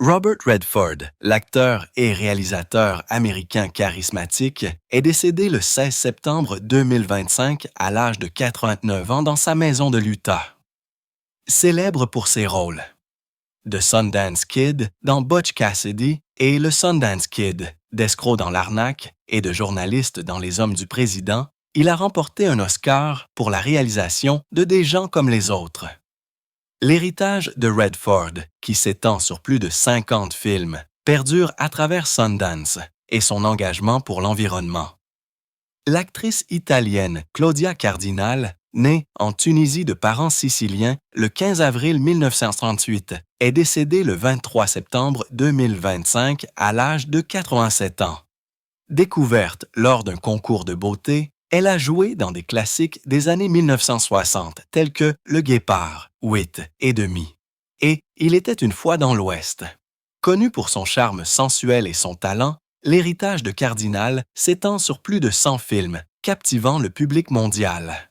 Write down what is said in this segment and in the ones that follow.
Robert Redford, l'acteur et réalisateur américain charismatique, est décédé le 16 septembre 2025 à l'âge de 89 ans dans sa maison de l'Utah. Célèbre pour ses rôles de Sundance Kid dans Butch Cassidy et le Sundance Kid, d'escroc dans l'arnaque et de journaliste dans Les Hommes du Président, il a remporté un Oscar pour la réalisation de Des gens comme les autres. L'héritage de Redford, qui s'étend sur plus de 50 films, perdure à travers Sundance et son engagement pour l'environnement. L'actrice italienne Claudia Cardinal, née en Tunisie de parents siciliens le 15 avril 1938, est décédée le 23 septembre 2025 à l'âge de 87 ans. Découverte lors d'un concours de beauté, elle a joué dans des classiques des années 1960 tels que Le Guépard, 8 et demi et Il était une fois dans l'Ouest. Connue pour son charme sensuel et son talent, l'héritage de Cardinal s'étend sur plus de 100 films, captivant le public mondial.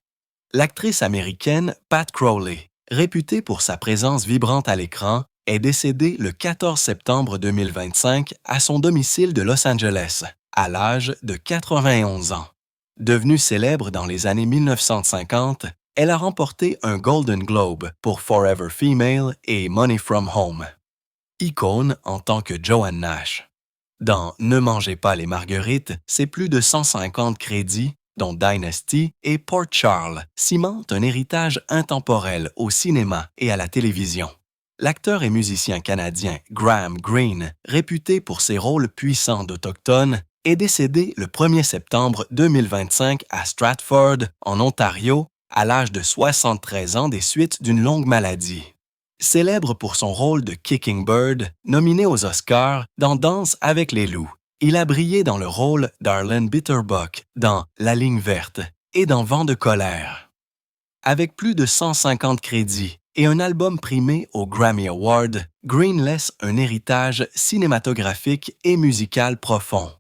L'actrice américaine Pat Crowley, réputée pour sa présence vibrante à l'écran, est décédée le 14 septembre 2025 à son domicile de Los Angeles, à l'âge de 91 ans. Devenue célèbre dans les années 1950, elle a remporté un Golden Globe pour Forever Female et Money from Home. Icône en tant que Joanne Nash. Dans Ne mangez pas les marguerites, c'est plus de 150 crédits, dont Dynasty et Port Charles, cimentent un héritage intemporel au cinéma et à la télévision. L'acteur et musicien canadien Graham Greene, réputé pour ses rôles puissants d'Autochtone, est décédé le 1er septembre 2025 à Stratford, en Ontario, à l'âge de 73 ans des suites d'une longue maladie. Célèbre pour son rôle de Kicking Bird, nominé aux Oscars dans Danse avec les loups, il a brillé dans le rôle d'Arlen Bitterbuck dans La ligne verte et dans Vent de colère. Avec plus de 150 crédits et un album primé au Grammy Award, Greene laisse un héritage cinématographique et musical profond.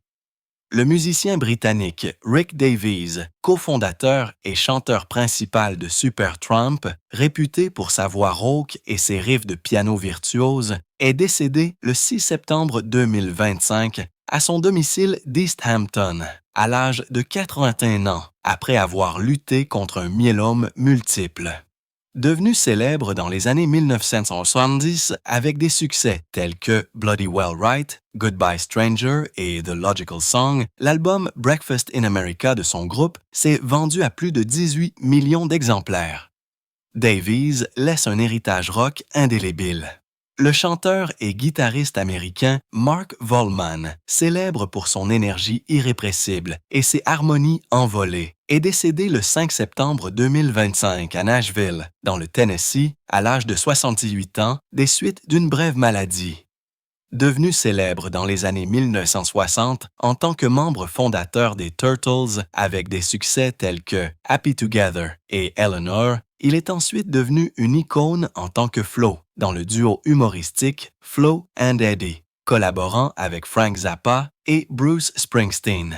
Le musicien britannique Rick Davies, cofondateur et chanteur principal de Supertramp, réputé pour sa voix rauque et ses riffs de piano virtuose, est décédé le 6 septembre 2025 à son domicile d'East Hampton, à l'âge de 81 ans, après avoir lutté contre un myélome multiple. Devenu célèbre dans les années 1970 avec des succès tels que Bloody Well Right, Goodbye Stranger et The Logical Song, l'album Breakfast in America de son groupe s'est vendu à plus de 18 millions d'exemplaires. Davies laisse un héritage rock indélébile. Le chanteur et guitariste américain Mark Volman, célèbre pour son énergie irrépressible et ses harmonies envolées, est décédé le 5 septembre 2025 à Nashville, dans le Tennessee, à l'âge de 68 ans, des suites d'une brève maladie. Devenu célèbre dans les années 1960 en tant que membre fondateur des Turtles avec des succès tels que Happy Together et Eleanor, il est ensuite devenu une icône en tant que Flo dans le duo humoristique Flo and Eddie, collaborant avec Frank Zappa et Bruce Springsteen.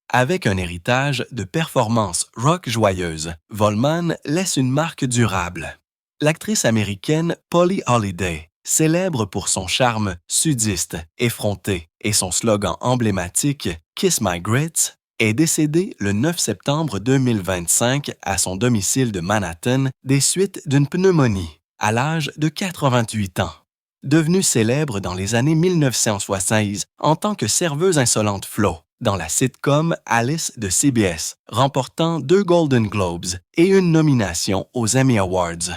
Avec un héritage de performances rock joyeuses, Volman laisse une marque durable. L'actrice américaine Polly Holiday, célèbre pour son charme sudiste, effronté et son slogan emblématique « Kiss My Grits », est décédée le 9 septembre 2025 à son domicile de Manhattan des suites d'une pneumonie, à l'âge de 88 ans. Devenue célèbre dans les années 1970 en tant que serveuse insolente Flo dans la sitcom Alice de CBS, remportant 2 Golden Globes et une nomination aux Emmy Awards.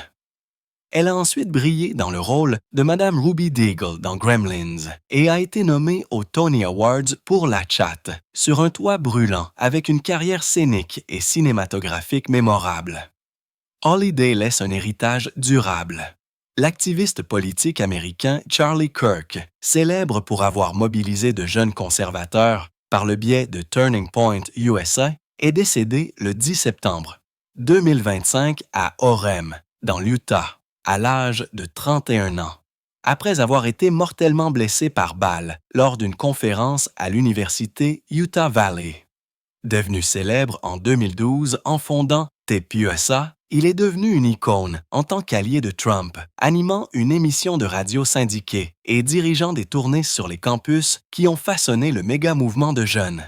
Elle a ensuite brillé dans le rôle de Madame Ruby Deagle dans Gremlins et a été nommée aux Tony Awards pour La Chatte, sur un toit brûlant avec une carrière scénique et cinématographique mémorable. Holiday laisse un héritage durable. L'activiste politique américain Charlie Kirk, célèbre pour avoir mobilisé de jeunes conservateurs par le biais de Turning Point USA, est décédé le 10 septembre 2025 à Orem, dans l'Utah, à l'âge de 31 ans, après avoir été mortellement blessé par balle lors d'une conférence à l'université Utah Valley. Devenu célèbre en 2012 en fondant TPUSA, il est devenu une icône en tant qu'allié de Trump, animant une émission de radio syndiquée et dirigeant des tournées sur les campus qui ont façonné le méga-mouvement de jeunes.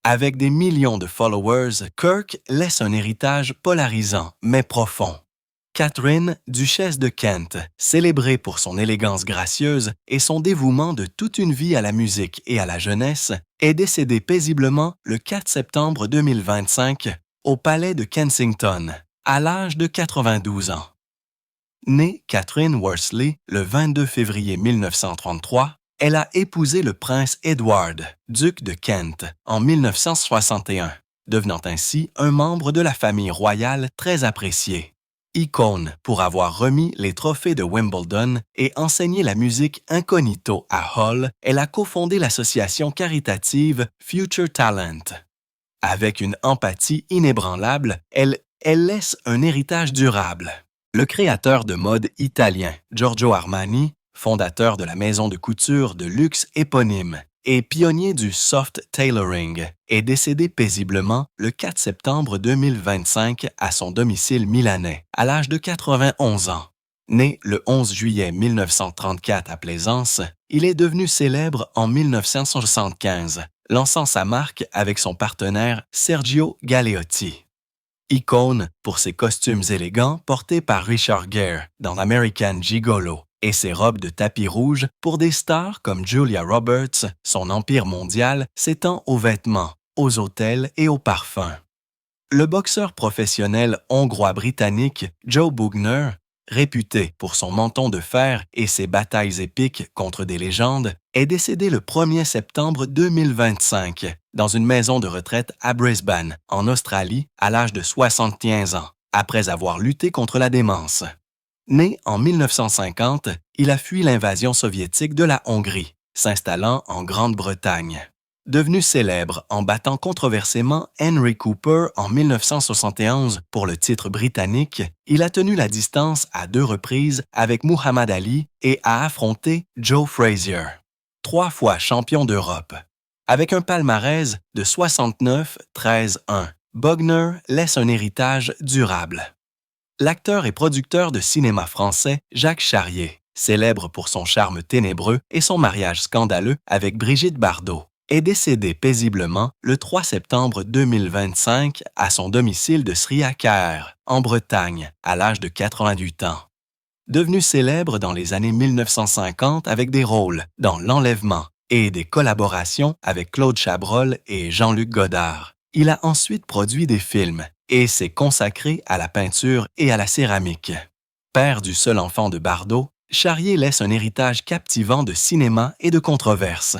Avec des millions de followers, Kirk laisse un héritage polarisant mais profond. Catherine, duchesse de Kent, célébrée pour son élégance gracieuse et son dévouement de toute une vie à la musique et à la jeunesse, est décédée paisiblement le 4 septembre 2025 au palais de Kensington, à l'âge de 92 ans. Née Catherine Worsley le 22 février 1933, elle a épousé le prince Edward, duc de Kent, en 1961, devenant ainsi un membre de la famille royale très apprécié. Icône pour avoir remis les trophées de Wimbledon et enseigné la musique incognito à Hull, elle a cofondé l'association caritative Future Talent. Avec une empathie inébranlable, elle laisse un héritage durable. Le créateur de mode italien, Giorgio Armani, fondateur de la maison de couture de luxe éponyme et pionnier du soft tailoring, est décédé paisiblement le 4 septembre 2025 à son domicile milanais, à l'âge de 91 ans. Né le 11 juillet 1934 à Plaisance, il est devenu célèbre en 1975, lançant sa marque avec son partenaire Sergio Galeotti. Icône pour ses costumes élégants portés par Richard Gere dans American Gigolo et ses robes de tapis rouge pour des stars comme Julia Roberts, son empire mondial s'étend aux vêtements, aux hôtels et aux parfums. Le boxeur professionnel hongrois-britannique Joe Bugner, réputé pour son menton de fer et ses batailles épiques contre des légendes, est décédé le 1er septembre 2025 dans une maison de retraite à Brisbane, en Australie, à l'âge de 75 ans, après avoir lutté contre la démence. Né en 1950, il a fui l'invasion soviétique de la Hongrie, s'installant en Grande-Bretagne. Devenu célèbre en battant controversément Henry Cooper en 1971 pour le titre britannique, il a tenu la distance à 2 reprises avec Muhammad Ali et a affronté Joe Frazier. 3 fois champion d'Europe. Avec un palmarès de 69-13-1, Bugner laisse un héritage durable. L'acteur et producteur de cinéma français Jacques Charrier, célèbre pour son charme ténébreux et son mariage scandaleux avec Brigitte Bardot, est décédé paisiblement le 3 septembre 2025 à son domicile de Sriacare, en Bretagne, à l'âge de 88 ans. Devenu célèbre dans les années 1950 avec des rôles dans L'Enlèvement et des collaborations avec Claude Chabrol et Jean-Luc Godard, il a ensuite produit des films et s'est consacré à la peinture et à la céramique. Père du seul enfant de Bardot, Charrier laisse un héritage captivant de cinéma et de controverses.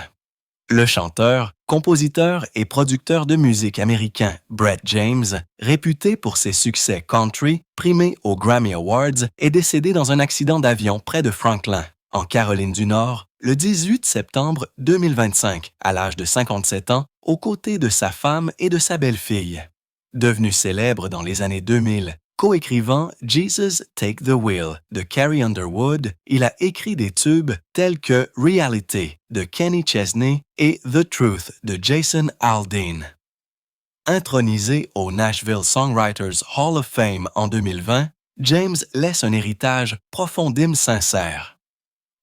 Le chanteur, compositeur et producteur de musique américain Brett James, réputé pour ses succès country, primé aux Grammy Awards, est décédé dans un accident d'avion près de Franklin, en Caroline du Nord, le 18 septembre 2025, à l'âge de 57 ans, aux côtés de sa femme et de sa belle-fille. Devenu célèbre dans les années 2000, coécrivant Jesus Take the Wheel de Carrie Underwood, il a écrit des tubes tels que Reality de Kenny Chesney et The Truth de Jason Aldean. Intronisé au Nashville Songwriters Hall of Fame en 2020, James laisse un héritage profond d'hymnes sincères.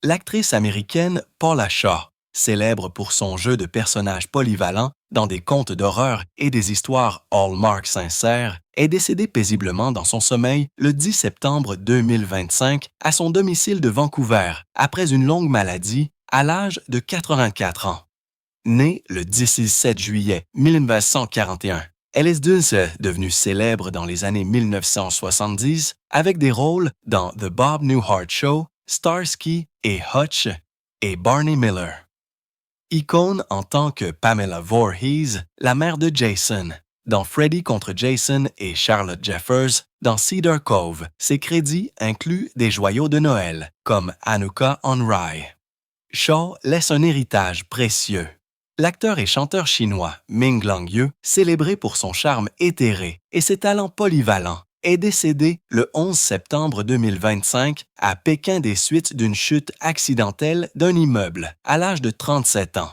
L'actrice américaine Paula Shaw, célèbre pour son jeu de personnages polyvalents dans des contes d'horreur et des histoires Hallmark sincères, est décédée paisiblement dans son sommeil le 10 septembre 2025 à son domicile de Vancouver après une longue maladie à l'âge de 84 ans. Née le 17 juillet 1941, elle est devenue célèbre dans les années 1970 avec des rôles dans The Bob Newhart Show, Starsky et Hutch et Barney Miller. Icône en tant que Pamela Voorhees, la mère de Jason, dans Freddy contre Jason et Charlotte Jeffers, dans Cedar Cove, ses crédits incluent des joyaux de Noël, comme Hanukkah on Rye. Shaw laisse un héritage précieux. L'acteur et chanteur chinois Ming Langyeu, célébré pour son charme éthéré et ses talents polyvalents, est décédé le 11 septembre 2025 à Pékin des suites d'une chute accidentelle d'un immeuble à l'âge de 37 ans.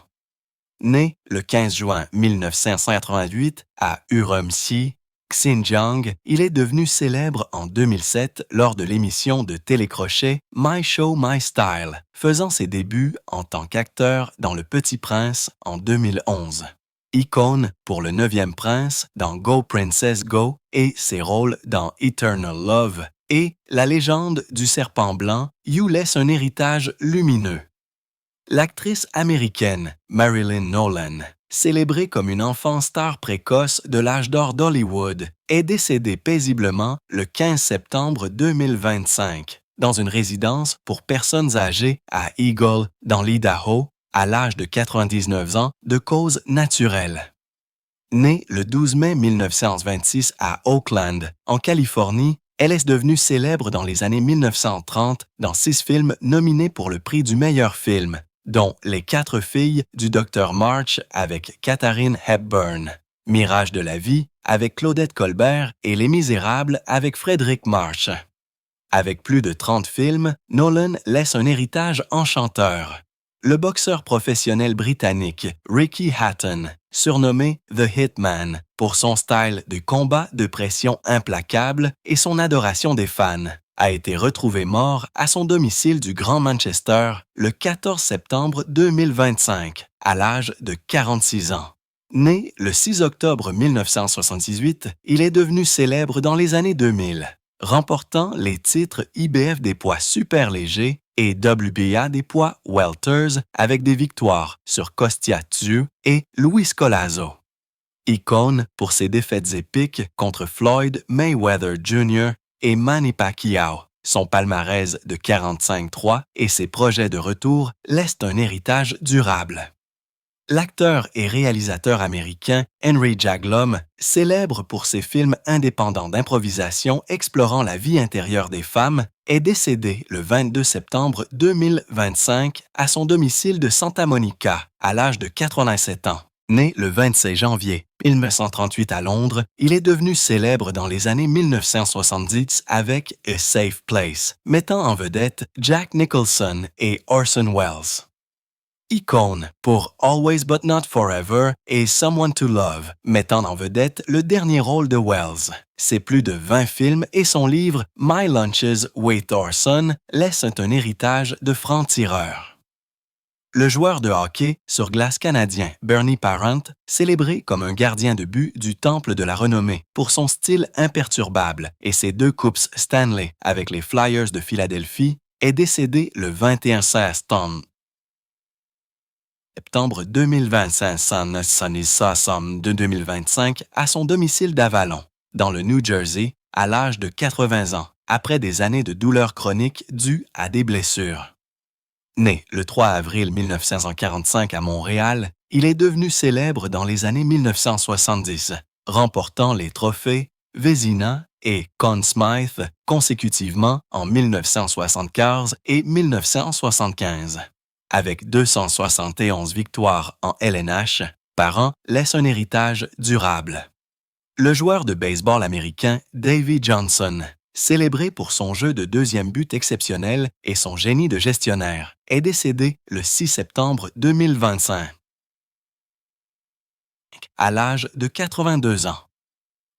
Né le 15 juin 1988 à Urumqi, Xinjiang, il est devenu célèbre en 2007 lors de l'émission de télécrochet My Show, My Style, faisant ses débuts en tant qu'acteur dans Le Petit Prince en 2011. Icône pour Le Neuvième Prince dans Go Princess Go et ses rôles dans Eternal Love et La Légende du Serpent Blanc, Yu laisse un héritage lumineux. L'actrice américaine Marilyn Nolan, célébrée comme une enfant star précoce de l'âge d'or d'Hollywood, est décédée paisiblement le 15 septembre 2025 dans une résidence pour personnes âgées à Eagle, dans l'Idaho, à l'âge de 99 ans de cause naturelle. Née le 12 mai 1926 à Oakland, en Californie, elle est devenue célèbre dans les années 1930 dans 6 films nominés pour le prix du meilleur film, dont Les 4 filles du Dr March avec Katharine Hepburn, Mirage de la vie avec Claudette Colbert et Les Misérables avec Frédéric March. Avec plus de 30 films, Nolan laisse un héritage enchanteur. Le boxeur professionnel britannique Ricky Hatton, surnommé The Hitman pour son style de combat de pression implacable et son adoration des fans, a été retrouvé mort à son domicile du Grand Manchester le 14 septembre 2025, à l'âge de 46 ans. Né le 6 octobre 1978, il est devenu célèbre dans les années 2000, remportant les titres IBF des poids super légers et WBA des poids welters avec des victoires sur Kostya Tszyu et Luis Collazo. Icône pour ses défaites épiques contre Floyd Mayweather Jr. et Manny Pacquiao, son palmarès de 45-3 et ses projets de retour laissent un héritage durable. L'acteur et réalisateur américain Henry Jaglom, célèbre pour ses films indépendants d'improvisation explorant la vie intérieure des femmes, est décédé le 22 septembre 2025 à son domicile de Santa Monica, à l'âge de 87 ans. Né le 26 janvier 1938 à Londres, il est devenu célèbre dans les années 1970 avec A Safe Place, mettant en vedette Jack Nicholson et Orson Welles. Icône pour Always But Not Forever et Someone to Love, mettant en vedette le dernier rôle de Welles. Ses plus de 20 films et son livre My Lunches with Orson laissent un héritage de franc-tireur. Le joueur de hockey sur glace canadien Bernie Parent, célébré comme un gardien de but du Temple de la Renommée pour son style imperturbable et ses 2 coupes Stanley avec les Flyers de Philadelphie, est décédé le 21 septembre 2025 à son domicile d'Avalon, dans le New Jersey, à l'âge de 80 ans, après des années de douleurs chroniques dues à des blessures. Né le 3 avril 1945 à Montréal, il est devenu célèbre dans les années 1970, remportant les trophées Vezina et Conn Smythe consécutivement en 1975 et 1975. Avec 271 victoires en LNH, Parent laisse un héritage durable. Le joueur de baseball américain Davey Johnson, célébré pour son jeu de deuxième but exceptionnel et son génie de gestionnaire, est décédé le 6 septembre 2025, à l'âge de 82 ans.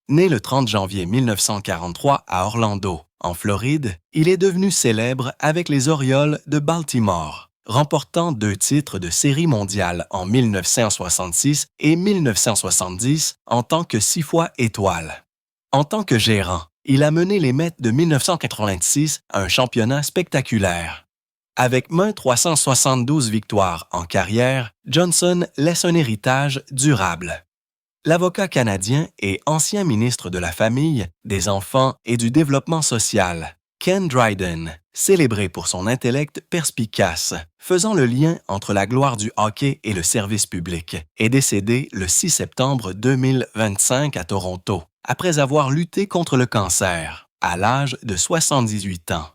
Né le 30 janvier 1943 à Orlando, en Floride, il est devenu célèbre avec les Orioles de Baltimore, remportant 2 titres de série mondiale en 1966 et 1970 en tant que 6 fois étoile. En tant que gérant, il a mené les Mets de 1986 à un championnat spectaculaire. Avec 372 victoires en carrière, Johnson laisse un héritage durable. L'avocat canadien et ancien ministre de la Famille, des Enfants et du Développement social, Ken Dryden, célébré pour son intellect perspicace, faisant le lien entre la gloire du hockey et le service public, est décédé le 6 septembre 2025 à Toronto, après avoir lutté contre le cancer, à l'âge de 78 ans.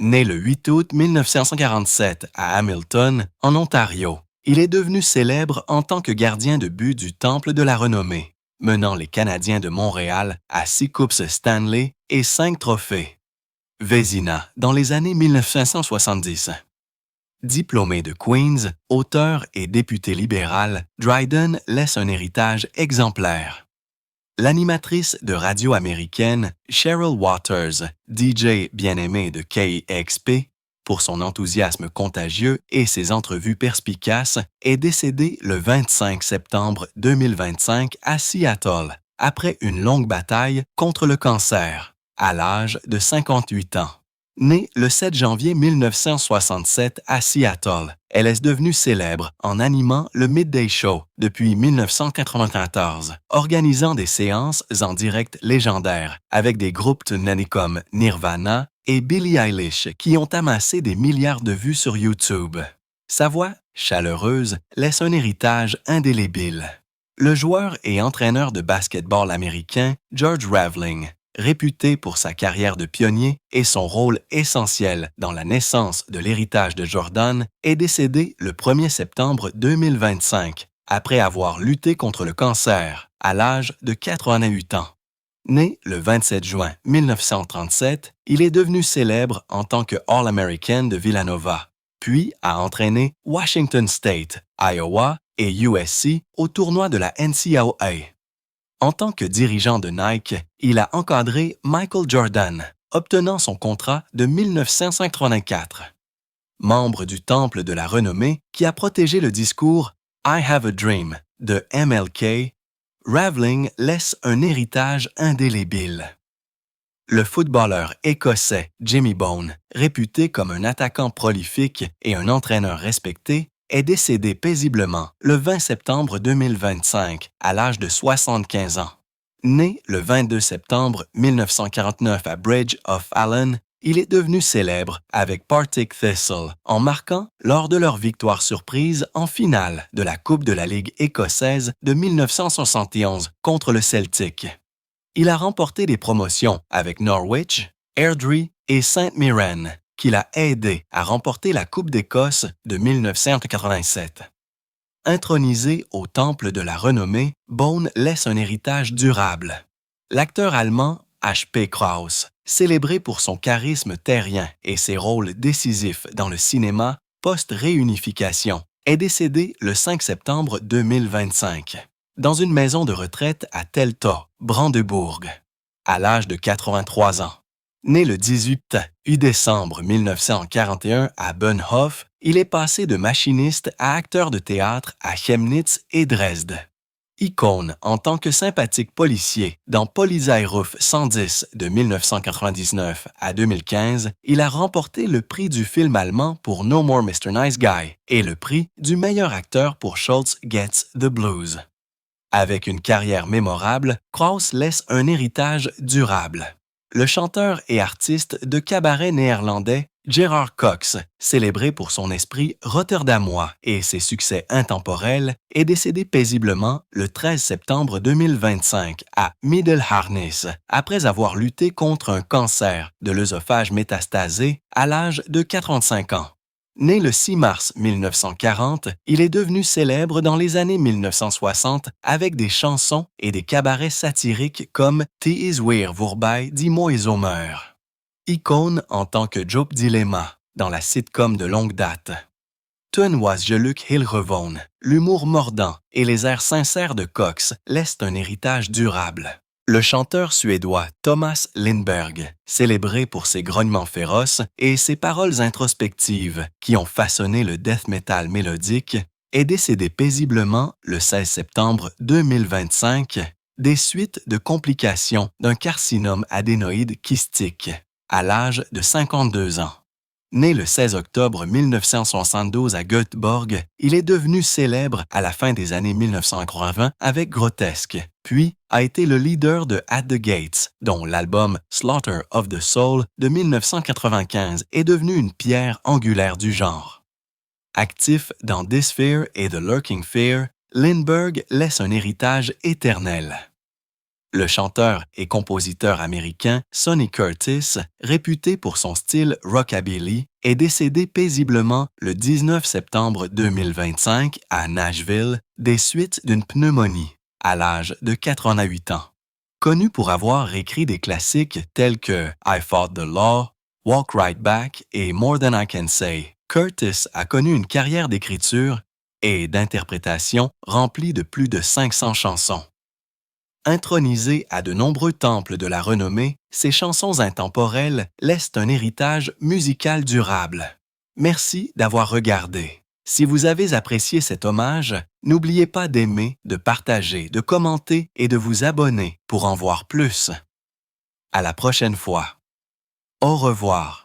Né le 8 août 1947 à Hamilton, en Ontario, il est devenu célèbre en tant que gardien de but du Temple de la Renommée, menant les Canadiens de Montréal à 6 coupes Stanley et 5 trophées. Vezina dans les années 1970. Diplômé de Queen's, auteur et député libéral, Dryden laisse un héritage exemplaire. L'animatrice de radio américaine Cheryl Waters, DJ bien-aimée de KEXP, pour son enthousiasme contagieux et ses entrevues perspicaces, est décédée le 25 septembre 2025 à Seattle, après une longue bataille contre le cancer, à l'âge de 58 ans. Née le 7 janvier 1967 à Seattle, elle est devenue célèbre en animant le Midday Show depuis 1994, organisant des séances en direct légendaires avec des groupes tenus comme Nirvana et Billie Eilish qui ont amassé des milliards de vues sur YouTube. Sa voix, chaleureuse, laisse un héritage indélébile. Le joueur et entraîneur de basket-ball américain George Raveling, réputé pour sa carrière de pionnier et son rôle essentiel dans la naissance de l'héritage de Jordan, est décédé le 1er septembre 2025, après avoir lutté contre le cancer à l'âge de 88 ans. Né le 27 juin 1937, il est devenu célèbre en tant que All-American de Villanova, puis a entraîné Washington State, Iowa et USC au tournoi de la NCAA. En tant que dirigeant de Nike, il a encadré Michael Jordan, obtenant son contrat de 1984. Membre du Temple de la Renommée qui a protégé le discours « I have a dream » de MLK, Raveling laisse un héritage indélébile. Le footballeur écossais Jimmy Bone, réputé comme un attaquant prolifique et un entraîneur respecté, est décédé paisiblement le 20 septembre 2025 à l'âge de 75 ans. Né le 22 septembre 1949 à Bridge of Allen, il est devenu célèbre avec Partick Thistle en marquant lors de leur victoire surprise en finale de la Coupe de la Ligue écossaise de 1971 contre le Celtic. Il a remporté des promotions avec Norwich, Airdrie et St Mirren, qui l'a aidé à remporter la Coupe d'Écosse de 1987. Intronisé au Temple de la Renommée, Bone laisse un héritage durable. L'acteur allemand H.P. Krauss, célébré pour son charisme terrien et ses rôles décisifs dans le cinéma post-réunification, est décédé le 5 septembre 2025, dans une maison de retraite à Teltow, Brandebourg, à l'âge de 83 ans. Né le 18 décembre 1941 à Bonhof, il est passé de machiniste à acteur de théâtre à Chemnitz et Dresde. Icône en tant que sympathique policier dans Polizeiruf 110 de 1999 à 2015, il a remporté le prix du film allemand pour No More Mr. Nice Guy et le prix du meilleur acteur pour Schultz Gets the Blues. Avec une carrière mémorable, Krauss laisse un héritage durable. Le chanteur et artiste de cabaret néerlandais Gerard Cox, célébré pour son esprit rotterdamois et ses succès intemporels, est décédé paisiblement le 13 septembre 2025 à Middelharnis, après avoir lutté contre un cancer de l'œsophage métastasé à l'âge de 45 ans. Né le 6 mars 1940, il est devenu célèbre dans les années 1960 avec des chansons et des cabarets satiriques comme « T is weer voorbij die mooie zomer ». Icône en tant que Joop Dilemma dans la sitcom de longue date. Toen was geluk heel gewoon, l'humour mordant et les airs sincères de Cox laissent un héritage durable. Le chanteur suédois Thomas Lindberg, célébré pour ses grognements féroces et ses paroles introspectives qui ont façonné le death metal mélodique, est décédé paisiblement le 16 septembre 2025 des suites de complications d'un carcinome adénoïde kystique à l'âge de 52 ans. Né le 16 octobre 1972 à Göteborg, il est devenu célèbre à la fin des années 1980 avec Grotesque, puis a été le leader de At the Gates, dont l'album Slaughter of the Soul de 1995 est devenu une pierre angulaire du genre. Actif dans This Fear et The Lurking Fear, Lindberg laisse un héritage éternel. Le chanteur et compositeur américain Sonny Curtis, réputé pour son style rockabilly, est décédé paisiblement le 19 septembre 2025 à Nashville des suites d'une pneumonie, à l'âge de 88 ans. Connu pour avoir écrit des classiques tels que I Fought the Law, Walk Right Back et More Than I Can Say, Curtis a connu une carrière d'écriture et d'interprétation remplie de plus de 500 chansons. Intronisées à de nombreux temples de la renommée, ces chansons intemporelles laissent un héritage musical durable. Merci d'avoir regardé. Si vous avez apprécié cet hommage, n'oubliez pas d'aimer, de partager, de commenter et de vous abonner pour en voir plus. À la prochaine fois. Au revoir.